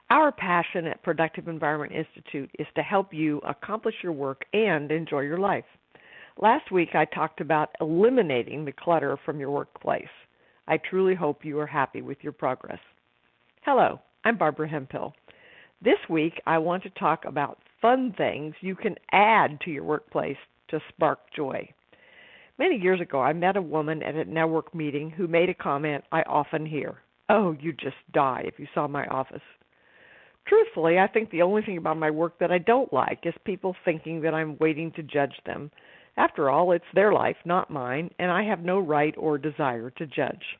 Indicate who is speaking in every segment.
Speaker 1: Our passion at Productive Environment Institute is to help you accomplish your work and enjoy your life. Last week I talked about eliminating the clutter from your workplace. I truly hope you are happy with your progress. Hello, I'm Barbara Hemphill. This week I want to talk about fun things you can add to your workplace to spark joy. Many years ago I met a woman at a network meeting who made a comment I often hear. "Oh, you'd just die if you saw my office." Truthfully, I think the only thing about my work that I don't like is people thinking that I'm waiting to judge them. After all, it's their life, not mine, and I have no right or desire to judge.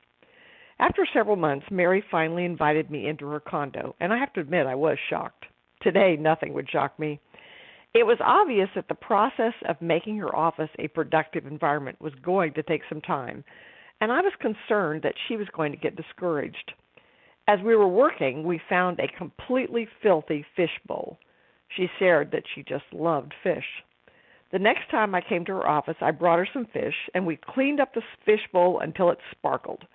Speaker 1: After several months, Mary finally invited me into her condo, and I have to admit I was shocked. Today, nothing would shock me. It was obvious that the process of making her office a productive environment was going to take some time, and I was concerned that she was going to get discouraged. As we were working, we found a completely filthy fish bowl. She shared that she just loved fish. The next time I came to her office, I brought her some fish, and we cleaned up the fish bowl until it sparkled.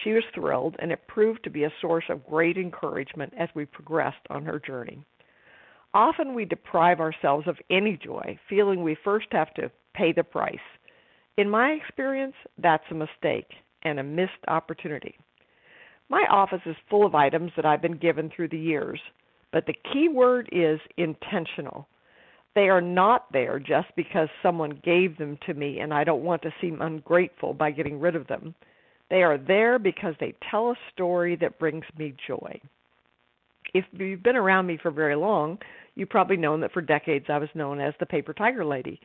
Speaker 1: She was thrilled, and it proved to be a source of great encouragement as we progressed on her journey. Often we deprive ourselves of any joy, feeling we first have to pay the price. In my experience, that's a mistake and a missed opportunity. My office is full of items that I've been given through the years, but the key word is intentional. They are not there just because someone gave them to me and I don't want to seem ungrateful by getting rid of them. They are there because they tell a story that brings me joy. If you've been around me for very long, you've probably known that for decades I was known as the Paper Tiger Lady,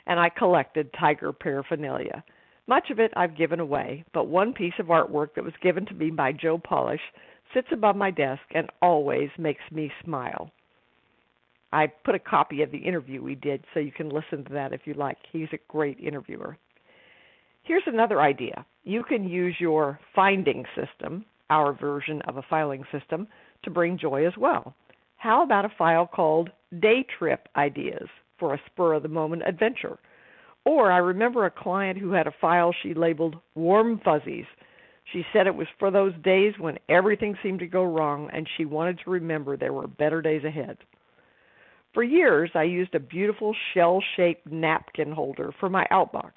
Speaker 1: and I collected tiger paraphernalia. Much of it I've given away, but one piece of artwork that was given to me by Joe Polish sits above my desk and always makes me smile. I put a copy of the interview we did so you can listen to that if you like. He's a great interviewer. Here's another idea. You can use your finding system, our version of a filing system, to bring joy as well. How about a file called Day Trip Ideas for a spur-of-the-moment adventure? Or I remember a client who had a file she labeled Warm Fuzzies. She said it was for those days when everything seemed to go wrong and she wanted to remember there were better days ahead. For years, I used a beautiful shell-shaped napkin holder for my outbox.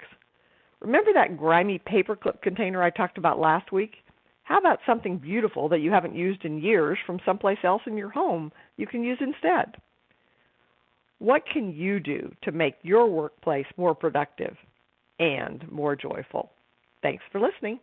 Speaker 1: Remember that grimy paperclip container I talked about last week? How about something beautiful that you haven't used in years from someplace else in your home you can use instead? What can you do to make your workplace more productive and more joyful? Thanks for listening.